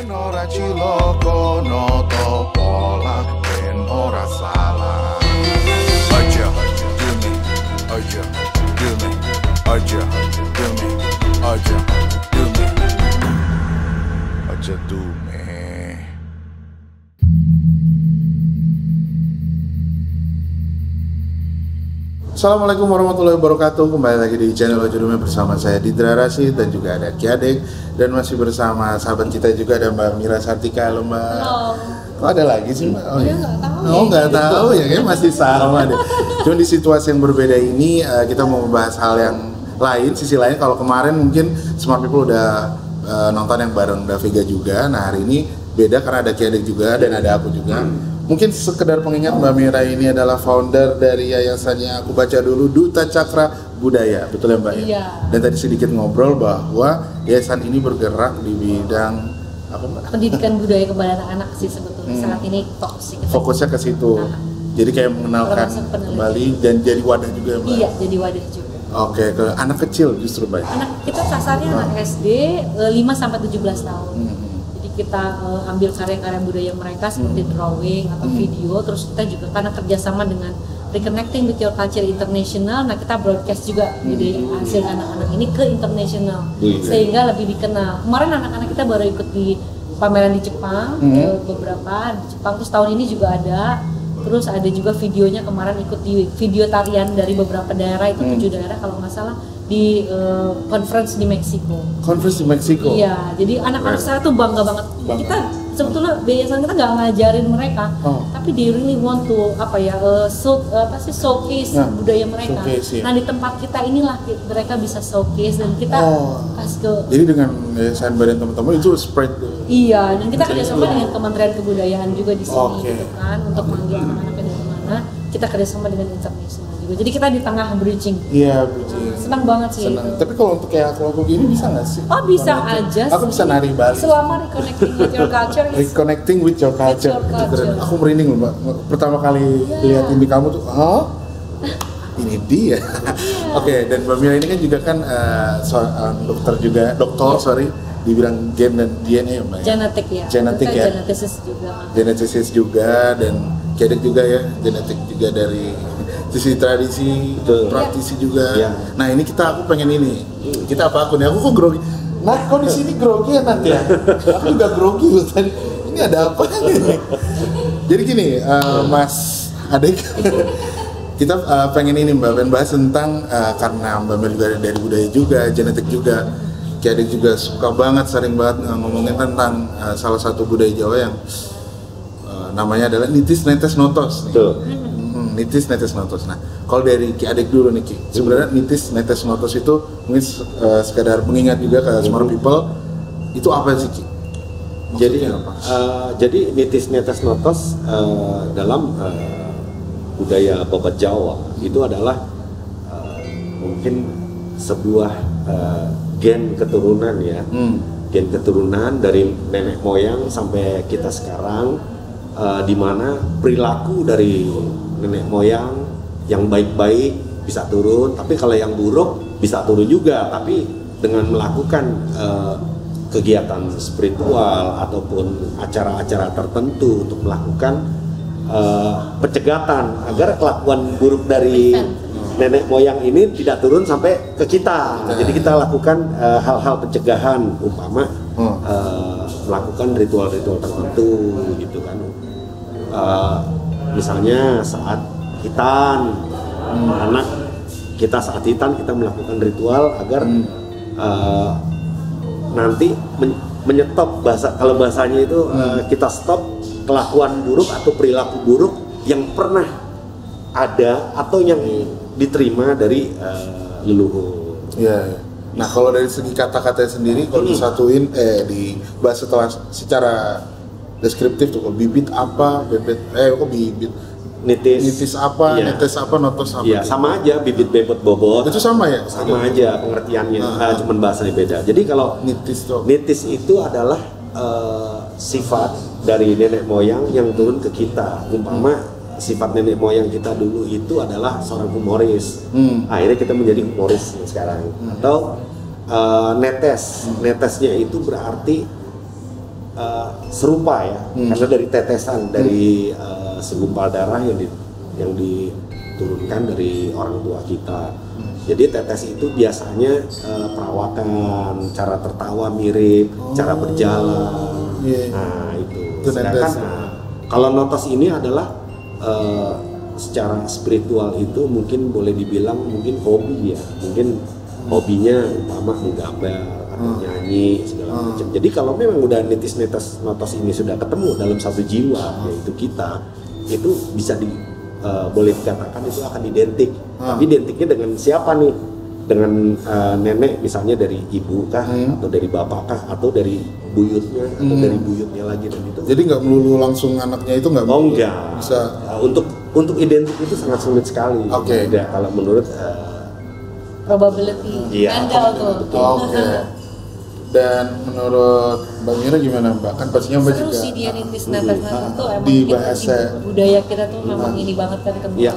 Ben ora ciloko no pola, ben ora salah. Aja, dumi, aja, dumi, aja, dumi, aja, dumi, aja dumi. Assalamualaikum warahmatullahi wabarakatuh. Kembali lagi di channel Aja Dumi bersama saya Didra Rasid dan juga ada Ki Adek, dan masih bersama sahabat kita juga ada Mbak Mira Sartika. Halo Mbak. Halo. Kok ada lagi sih Mbak? Oh ya. Nggak Tahu ya, kayak masih sama deh. Cuma di situasi yang berbeda ini kita mau membahas hal yang lain, sisi lain. Kalau kemarin mungkin Smart People udah nonton yang bareng Daviga juga. Nah hari ini beda karena ada Ki Adek juga dan ada aku juga. Mungkin sekedar pengingat, Mbak Mira ini adalah founder dari yayasannya Aku Baca Dulu, Duta Cakra Budaya, betul ya Mbak? Iya. Dan tadi sedikit ngobrol bahwa yayasan ini bergerak di bidang apa Mbak? Pendidikan budaya kepada anak-anak sih sebetulnya saat ini Fokusnya ke situ. Jadi kayak mengenalkan kembali dan jadi wadah juga ya Mbak? Iya, jadi wadah juga. Oke, ke anak kecil justru Mbak? Anak kita sasarnya anak SD 5-17 tahun. Kita ambil karya-karya budaya mereka seperti drawing atau video, terus kita juga karena kerjasama dengan Reconnecting with Your Culture International, nah kita broadcast juga ide hasil anak-anak ini ke internasional sehingga lebih dikenal. Kemarin anak-anak kita baru ikut di pameran di Jepang, beberapa di Jepang, terus tahun ini juga ada. Terus ada juga videonya kemarin ikut di video tarian dari beberapa daerah, itu 7 daerah kalau nggak salah, di conference di Meksiko. Conference di Meksiko? Iya, jadi anak-anak saya tuh bangga banget. Kita sebetulnya yayasan kita nggak ngajarin mereka, tapi they really want to showcase budaya mereka. Showcase, ya. Nah di tempat kita inilah mereka bisa showcase dan kita kasih ke. Jadi dengan yayasan badan teman-teman itu spread. Iya, dan kita kerjasama dengan Kementerian Kebudayaan juga di sini, gitu kan, untuk manggil anak-anaknya dari mana. Kita kerjasama dengan internasional juga. Jadi kita di tengah bridging. Iya, bridging. Senang banget sih. Senang. Tapi kalau untuk kayak aku gini bisa nggak sih? Oh bisa aja sih. Aku bisa nari Bali. Selama reconnecting with your culture. Reconnecting with your culture. Aku merinding loh Mbak. Pertama kali lihat ini kamu tuh, ini dia. Oke, dan Mbak Mira ini kan juga kan dokter dibilang gen dan DNA ya Mbak? Genetik ya. Genetik ya. Genesis juga dan Kedek juga ya, genetik juga dari sisi tradisi, praktisi juga. Ya. Nah ini aku pengen ini. Kita apa aku nih? Aku kok grogi. Nah, kok di sini grogi ya nanti ya? Aku juga grogi loh tadi. Ini ada apa nih? Jadi gini, Mas Adek, kita pengen ini Mbak, pengen bahas tentang karena Mbak Mel juga dari budaya juga, genetik juga. Kedek juga suka banget, sering banget ngomongin tentang salah satu budaya Jawa yang namanya adalah nitis netes notos. Nitis netes notos. Nah, kalau dari Ki Adek dulu nih Ki, sebenarnya nitis netes notos itu mungkin sekadar mengingat juga ke Smart People, itu apa sih Ki? Jadi nitis netes notos dalam budaya babat Jawa itu adalah mungkin sebuah gen keturunan ya, gen keturunan dari nenek moyang sampai kita sekarang. Di mana perilaku dari nenek moyang yang baik-baik bisa turun, tapi kalau yang buruk bisa turun juga, tapi dengan melakukan kegiatan spiritual ataupun acara-acara tertentu untuk melakukan pencegatan agar kelakuan buruk dari nenek moyang ini tidak turun sampai ke kita. Nah, jadi kita lakukan hal-hal pencegahan, umpama melakukan ritual-ritual tertentu gitu kan. Misalnya saat hitan, anak kita saat hitan kita melakukan ritual agar nanti menyetop kalau bahasanya itu kita stop kelakuan buruk atau perilaku buruk yang pernah ada atau yang diterima dari leluhur. Iya. Nah kalau dari segi kata-katanya sendiri, kalau disatuin dibahas secara deskriptif tuh, bibit apa, bibit nitis apa, netes apa, notos apa. Iya, sama aja, bibit bebot bobot. Itu sama ya? Sama aja pengertiannya, cuman bahasanya beda. Jadi kalau nitis itu adalah sifat dari nenek moyang yang turun ke kita. Umpama sifat nenek moyang kita dulu itu adalah seorang humoris. Akhirnya kita menjadi humoris sekarang. Atau netesnya itu berarti serupa ya, karena dari tetesan dari segumpal darah yang diturunkan dari orang tua kita. Jadi tetes itu biasanya perawakan, cara tertawa mirip, cara berjalan. Nah itu. Sedangkan kalau notos ini adalah secara spiritual itu mungkin boleh dibilang mungkin hobi ya, mungkin hobinya umpama menggambar atau nyanyi segala macam. Jadi kalau memang udah nitis notos ini sudah ketemu dalam satu jiwa yaitu kita, itu bisa boleh dikatakan itu akan identik. Tapi identiknya dengan siapa nih? Dengan nenek misalnya dari ibu kah, atau dari bapak kah, atau dari buyutnya, atau dari buyutnya lagi dan itu. Jadi nggak melulu langsung anaknya itu nggak? Oh enggak. Bisa. Untuk identik itu sangat sulit sekali. Oke. Kalau menurut probability handle tuh. Oke. Dan menurut Mbak Mira gimana Mbak? Kan pastinya Mbak seru juga sih dia nitis netes tuh emang di kita, bahasa budaya kita tuh memang ini banget kan kental ya.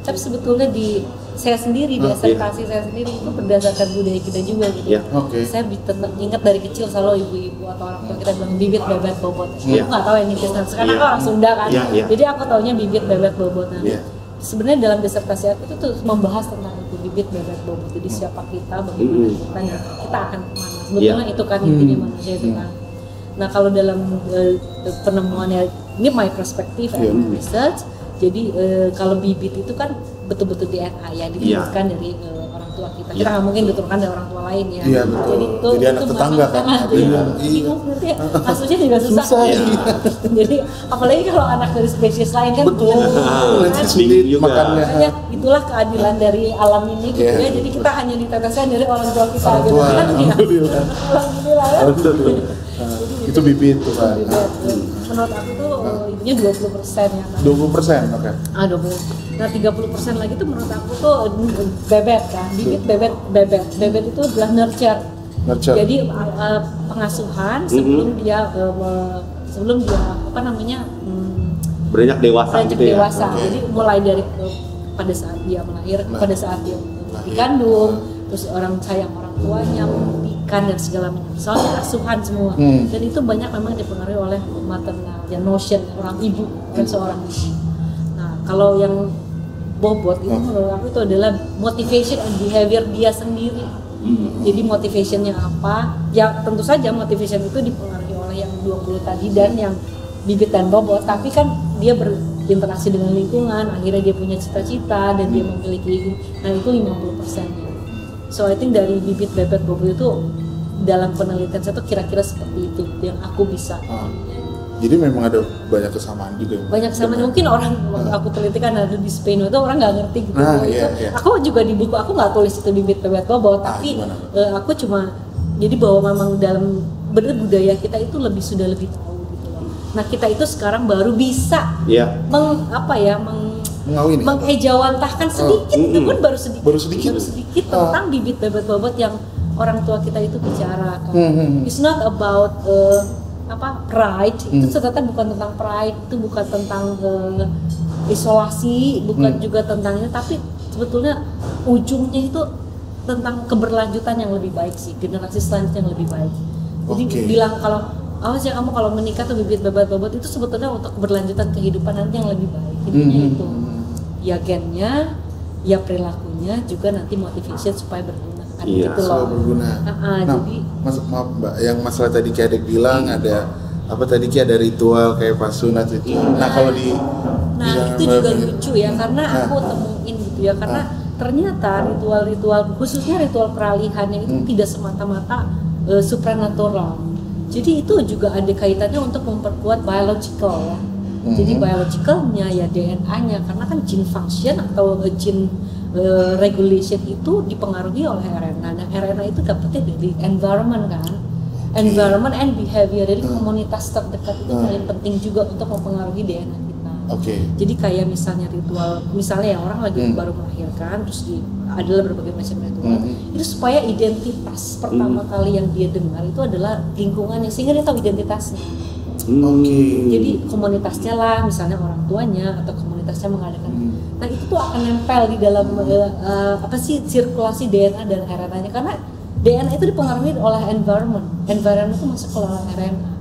Tapi sebetulnya di saya sendiri, di asertasi saya sendiri itu berdasarkan budaya kita juga gitu. Saya ingat dari kecil selalu ibu-ibu atau orang tua kita bilang bibit bebet bobot. Aku nggak tahu yang nitis netes karena aku orang Sunda kan. Jadi aku taunya bibit bebet bobot. Sebenarnya dalam disertasi aku itu tuh membahas tentang itu bibit bebet bobot. Jadi siapa kita, bagaimana kita akan kemana. Sebetulnya itu kan intinya manusia itu kan. Nah kalau dalam penemuannya ini my perspective and research. Jadi kalau bibit itu kan betul-betul DNA ya diturunkan dari orang tua kita. Kita nggak mungkin diturunkan dari orang tua lain ya. Jadi itu anak tetangga kan. Bingung nanti kasusnya juga susah. Jadi apalagi kalau anak dari spesies lain kan makannya. Itulah keadilan dari alam ini gitu ya. Jadi kita hanya diteteskan dari orang tua kita gitu kan. Alhamdulillah. Itu bibit tuh kan. Menurut aku tuh ininya 20% ya. 20%, oke. 20. Nah 30% lagi tuh menurut aku tuh bebet kan. Bibit bebet itu adalah nurture. Jadi pengasuhan sebelum dia apa namanya beranjak dewasa gitu ya. Jadi mulai dari pada saat dia melahirkan, pada saat dia dikandung, terus orang sayang orang tuanya, memberikan dan segala macam. Soalnya asuhan semua. Dan itu banyak memang dipengaruhi oleh maternal, ya notion orang ibu, seorang ibu. Nah, kalau yang bobot itu menurut aku itu adalah motivation and behavior dia sendiri. Jadi motivationnya apa? Ya tentu saja motivation itu dipengaruhi oleh yang 20 tadi dan yang bibit dan bobot. Tapi kan dia berinteraksi dengan lingkungan, akhirnya dia punya cita-cita dan dia memiliki. Nah itu 50%-nya. So I think dari bibit bebet bobot itu dalam penelitian saya tuh kira-kira seperti itu yang aku bisa. Jadi memang ada banyak kesamaan juga. Banyak kesamaan. Mungkin orang aku teliti kan ada di Spain itu orang nggak ngerti gitu. Aku juga di buku aku nggak tulis itu bibit bebet bobot, tapi aku cuma jadi bahwa memang dalam budaya kita itu sudah lebih tahu gitu loh. Nah kita itu sekarang baru bisa mengejawantahkan sedikit itu pun baru sedikit tentang bibit bebet bobot yang orang tua kita itu bicara kan. It's not about pride, itu ternyata bukan tentang pride, itu bukan tentang isolasi, bukan juga tentang ini, tapi sebetulnya ujungnya itu tentang keberlanjutan yang lebih baik sih, generasi selanjutnya yang lebih baik. Jadi bilang kalau kamu kalau menikah tuh bibit bebet bobot itu sebetulnya untuk keberlanjutan kehidupan nanti yang lebih baik. Intinya itu, ya gennya, ya perilakunya, juga nanti motivation supaya berguna. Gitu loh. Berguna. Jadi maaf Mbak, yang masalah tadi kayak Adek bilang ada ritual kayak pas sunat itu. Nah kalau itu juga lucu ya karena aku temuin gitu ya karena ternyata ritual-ritual khususnya ritual peralihannya itu tidak semata-mata supranatural. Jadi itu juga ada kaitannya untuk memperkuat biological ya. Jadi biologicalnya ya DNA-nya karena kan gene function atau gene regulation itu dipengaruhi oleh RNA. Nah RNA itu dapetnya dari environment kan, environment and behavior. Jadi komunitas terdekat itu paling penting juga untuk mempengaruhi DNA kita. Jadi kayak misalnya ritual, misalnya ya orang lagi baru melahirkan, terus adalah berbagai macam ritual. Itu supaya identitas pertama kali yang dia dengar itu adalah lingkungannya, sehingga dia tahu identitasnya. Jadi komunitasnya lah, misalnya orang tuanya atau komunitasnya mengadakan. Nah itu tuh akan nempel di dalam sirkulasi DNA dan RNA-nya karena DNA itu dipengaruhi oleh environment. Environment itu masuk ke dalam RNA.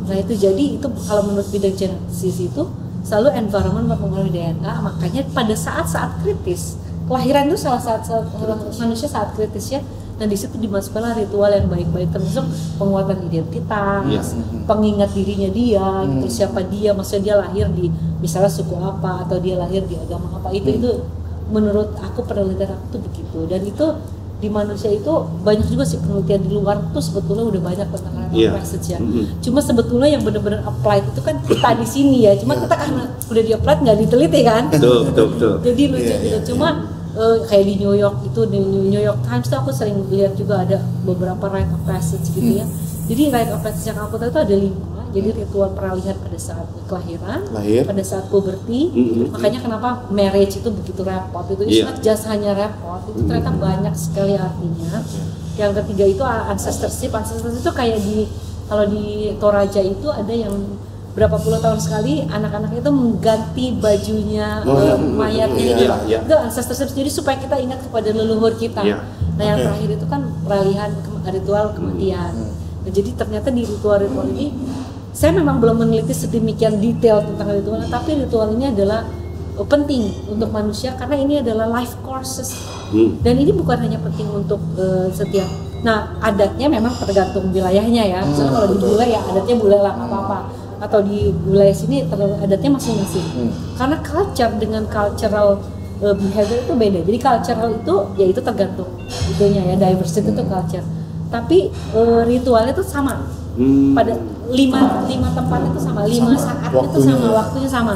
Nah itu jadi itu kalau menurut bidang genesis itu selalu environment mempengaruhi DNA, makanya pada saat-saat kritis kelahiran itu salah satu manusia saat kritis ya. Nah di situ dimasukkanlah ritual yang baik-baik termasuk penguatan identitas, pengingat dirinya dia, gitu, siapa dia, maksudnya dia lahir di misalnya suku apa atau dia lahir di agama apa itu menurut aku penelitian aku tuh begitu. Dan itu di manusia itu banyak juga sih penelitian di luar tuh sebetulnya udah banyak tentang rite of passage ya. Cuma sebetulnya yang benar-benar applied itu kan kita di sini ya. Cuma kita karena udah di applied nggak diteliti kan. Betul. Jadi lucu gitu. Cuma kayak di New York itu di New York Times tuh aku sering lihat juga ada beberapa rite of passage gitu ya. Jadi rite of passage yang aku tahu itu ada 5. Jadi ritual peralihan pada saat kelahiran, pada saat puberti. Makanya kenapa marriage itu begitu repot. Itu not just hanya repot, itu ternyata banyak sekali artinya. Yang ketiga itu ancestorship. Ancestorship itu kayak kalau di Toraja itu ada yang berapa puluh tahun sekali anak-anak itu mengganti bajunya mayatnya itu ancestorship, jadi supaya kita ingat kepada leluhur kita. Nah yang terakhir itu kan peralihan ritual kematian. Nah, jadi ternyata di ritual-ritual ini saya memang belum meneliti sedemikian detail tentang ritual, tapi ritual ini adalah penting untuk manusia karena ini adalah life courses. Dan ini bukan hanya penting untuk setiap. Nah adatnya memang tergantung wilayahnya ya. Misalnya kalau di bule ya adatnya bule lah nggak apa-apa. Atau di wilayah sini adatnya masing-masing. Karena culture dengan cultural behavior itu beda. Jadi cultural itu ya itu tergantung itunya ya, diversity itu culture. Tapi ritualnya itu sama. Pada 5 tempat itu sama, 5 saat itu sama, waktunya sama.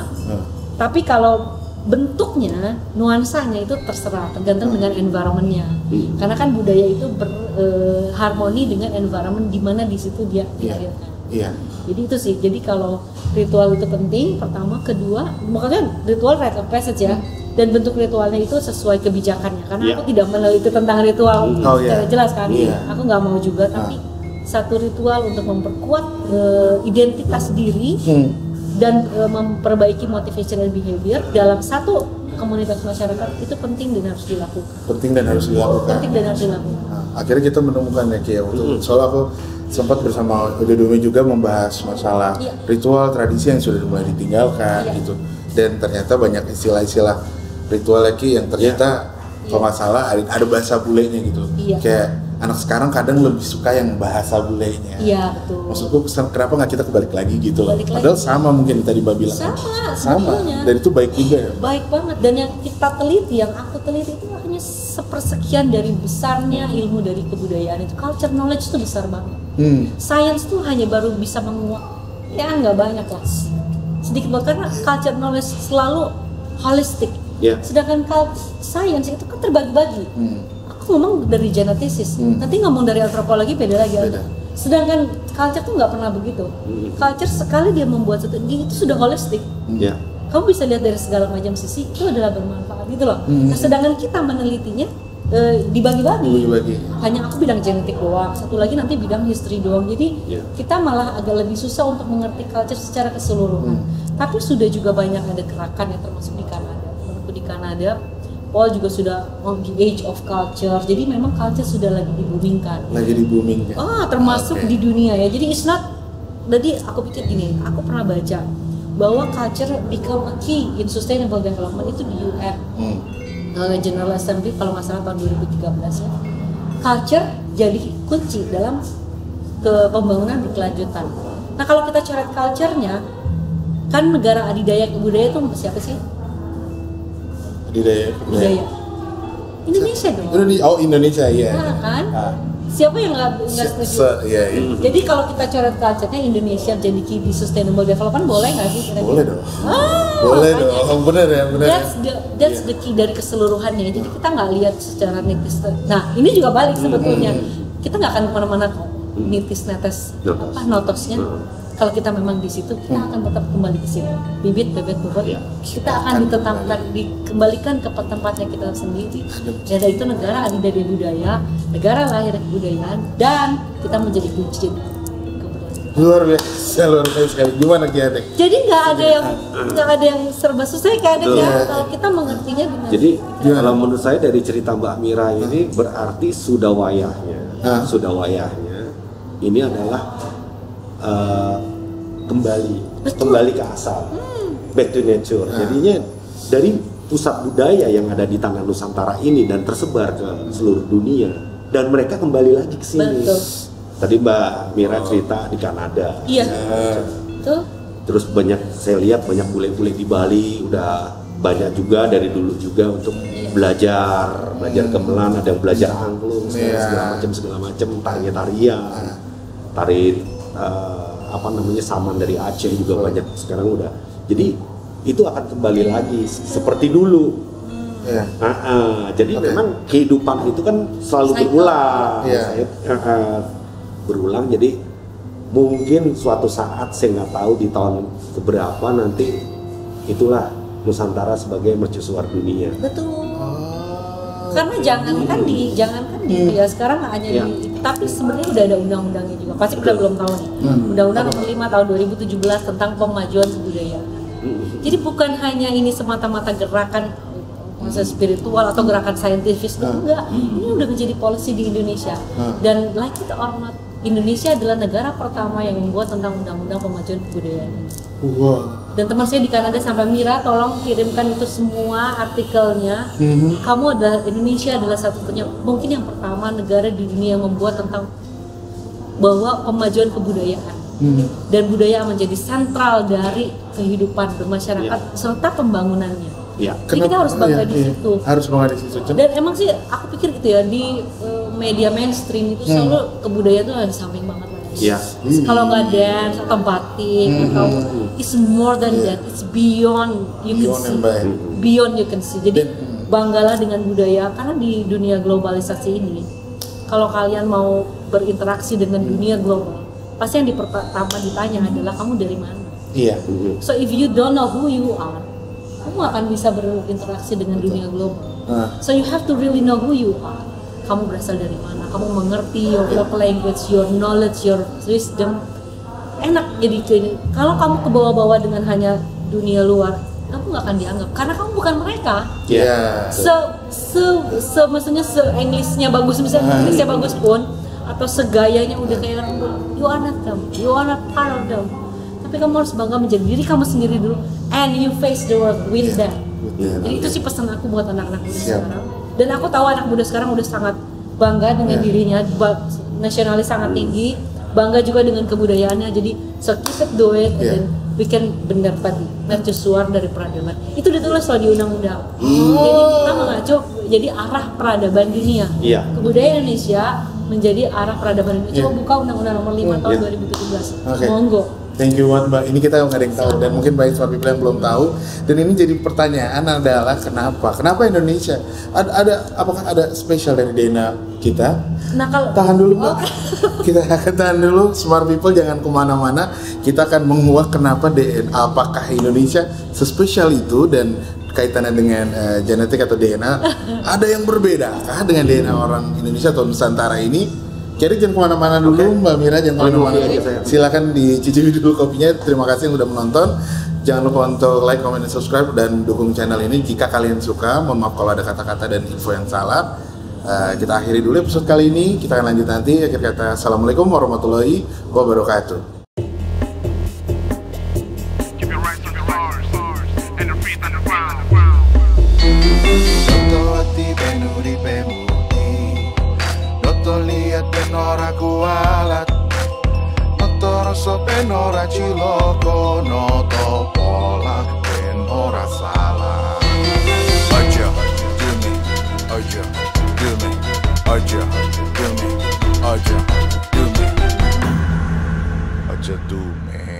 Tapi kalau bentuknya, nuansanya itu terserah, tergantung dengan environmentnya. Karena kan budaya itu berharmoni dengan environment di mana di situ dia dilahirkan. Jadi itu sih. Jadi kalau ritual itu penting, pertama, kedua, makanya ritual rite of passage ya. Dan bentuk ritualnya itu sesuai kebijakannya. Karena aku tidak meneliti tentang ritual secara jelas kan. Aku nggak mau juga, tapi satu ritual untuk memperkuat identitas diri dan memperbaiki motivation and behavior dalam satu komunitas masyarakat itu penting dan harus dilakukan. Nah, akhirnya kita menemukan ya Kia, soalnya aku sempat bersama Udodome juga membahas masalah ritual tradisi yang sudah mulai ditinggalkan gitu. Dan ternyata banyak istilah-istilah ritual lagi yang ternyata kalau nggak salah ada bahasa bulenya gitu. Kayak anak sekarang kadang lebih suka yang bahasa bulenya. Betul. Maksudku kenapa nggak kita kebalik lagi gitu loh. Padahal sama mungkin tadi Mbak bilang. Sama. Dan itu baik juga ya. Baik banget. Dan yang kita teliti, yang aku teliti itu hanya sepersekian dari besarnya ilmu dari kebudayaan itu. Culture knowledge itu besar banget. Science tuh hanya baru bisa menguak, ya nggak banyak lah. Sedikit banget karena culture knowledge selalu holistic. Sedangkan science itu kan terbagi-bagi. Aku ngomong dari genesis, nanti ngomong dari antropologi beda lagi. Sedangkan culture tuh nggak pernah begitu. Culture sekali dia membuat itu sudah holistik. Kamu bisa lihat dari segala macam sisi, itu adalah bermanfaat gitu loh. Nah, sedangkan kita menelitinya dibagi-bagi. Hanya aku bidang genetik doang, satu lagi nanti bidang history doang. Jadi kita malah agak lebih susah untuk mengerti culture secara keseluruhan. Tapi sudah juga banyak ada gerakan yang termasuk di Kanada. Di Kanada, Paul juga sudah on the age of culture. Jadi memang culture sudah lagi di-boomingkan. Termasuk di dunia ya. Jadi it's not. Jadi aku pikir gini, aku pernah baca bahwa culture become a key in sustainable development itu di UN. General Assembly kalau nggak salah tahun 2013 ya. Culture jadi kunci dalam pembangunan berkelanjutan. Nah kalau kita coret culture-nya, kan negara adidaya kebudayaan itu siapa sih? Budaya. Indonesia dong. Indonesia ya. Nah, kan? Siapa yang nggak setuju? Jadi kalau kita coret culture-nya Indonesia jadi key di sustainable development boleh nggak sih? Boleh dong. Bener ya. That's the key dari keseluruhannya. Jadi kita nggak lihat secara nitis. Nah ini juga balik sebetulnya. Kita nggak akan kemana-mana kok. Nitis netes notosnya. Kalau kita memang di situ, kita akan tetap kembali ke situ. Bibit, bebek, bobot, kita akan dikembalikan ke tempatnya kita sendiri. Jadi itu negara adidaya budaya, negara lahir kebudayaan, dan kita menjadi kunci kebudayaan. Luar biasa sekali. Gimana Kia? Jadi nggak ada yang serba susah kayak ada ya. Kalau kita mengertinya dengan. Jadi kalau menurut saya dari cerita Mbak Mira ini berarti sudah wayahnya ini adalah kembali ke asal, back to nature. Jadinya dari pusat budaya yang ada di tanah Nusantara ini dan tersebar ke seluruh dunia, dan mereka kembali lagi ke sini. Tadi Mbak Mira cerita di Kanada. Iya. Terus saya lihat banyak bule-bule di Bali, udah banyak juga dari dulu juga untuk belajar gamelan, ada yang belajar angklung, segala macam tarian, saman dari Aceh juga banyak sekarang udah. Jadi itu akan kembali lagi seperti dulu. Jadi memang kehidupan itu kan selalu berulang. Jadi mungkin suatu saat, saya nggak tahu di tahun keberapa nanti, itulah Nusantara sebagai mercusuar dunia. Betul. Karena jangankan di ya sekarang hanya di, tapi sebenarnya udah ada undang-undangnya juga. Pasti udah belum tahu nih. Undang-undang nomor 5 tahun 2017 tentang pemajuan kebudayaan. Jadi bukan hanya ini semata-mata gerakan spiritual atau gerakan saintifis, enggak. Ini udah menjadi policy di Indonesia. Dan like it or not, Indonesia adalah negara pertama yang membuat tentang undang-undang pemajuan kebudayaan. Dan teman saya di Kanada sampai, Mira tolong kirimkan itu semua artikelnya. Kamu adalah, Indonesia adalah satu-satunya, mungkin yang pertama negara di dunia yang membuat tentang bahwa pemajuan kebudayaan. Dan budaya menjadi sentral dari kehidupan bermasyarakat serta pembangunannya. Jadi kita harus bangga di situ. Harus bangga di situ. Dan emang sih aku pikir gitu ya, di media mainstream itu selalu kebudayaan itu ada di samping banget. Kalau nggak dance atau batik atau it's more than that, it's beyond you can see. Beyond you can see. Jadi banggalah dengan budaya, karena di dunia globalisasi ini, kalau kalian mau berinteraksi dengan dunia global, pasti yang pertama ditanya adalah kamu dari mana. So if you don't know who you are, kamu akan bisa berinteraksi dengan dunia global. So you have to really know who you are. Kamu berasal dari mana? Kamu mengerti your language, your knowledge, your wisdom. Enak jadi ini. Kalau kamu kebawa-bawa dengan hanya dunia luar, kamu nggak akan dianggap karena kamu bukan mereka. Maksudnya Englishnya bagus, misalnya Englishnya bagus pun, atau segayanya udah kayak you are not them, you are not part of them. Tapi kamu harus bangga menjadi diri kamu sendiri dulu, and you face the world with them. Jadi itu sih pesan aku buat anak-anak muda sekarang. Dan aku tahu anak muda sekarang udah sangat bangga dengan dirinya, nasionalis sangat tinggi, bangga juga dengan kebudayaannya. Jadi so keep it do it, and we can mendapat mercusuar dari peradaban. Itu ditulis loh di undang-undang. Jadi kita mengacu jadi arah peradaban dunia. Kebudayaan Indonesia menjadi arah peradaban Indonesia. Coba buka undang-undang nomor 5 tahun 2017. Monggo. Thank you banget Mbak. Ini kita nggak ada yang tahu, dan mungkin banyak smart people yang belum tahu. Dan ini jadi pertanyaan adalah kenapa Indonesia? Apakah ada spesial dari DNA kita? Nah, kalau tahan dulu Mbak. Kita akan tahan dulu, smart people jangan kemana-mana. Kita akan menguak kenapa DNA, apakah Indonesia sespesial itu, dan kaitannya dengan genetik atau DNA. Ada yang berbeda kah dengan DNA orang Indonesia atau Nusantara ini? Jadi jangan kemana-mana dulu, Mbak Mira, jangan kemana-mana. Silakan dicicipi dulu kopinya. Terima kasih yang udah menonton. Jangan lupa untuk like, comment, dan subscribe, dan dukung channel ini jika kalian suka. Mohon maaf kalau ada kata-kata dan info yang salah. Kita akhiri dulu episode kali ini. Kita akan lanjut nanti. Akhir kata, assalamualaikum warahmatullahi wabarakatuh. Ora kualat motor so ben ora ciloko noto pola ben ora salah aja dumi aja dumi aja dumi aja dumi aja dumi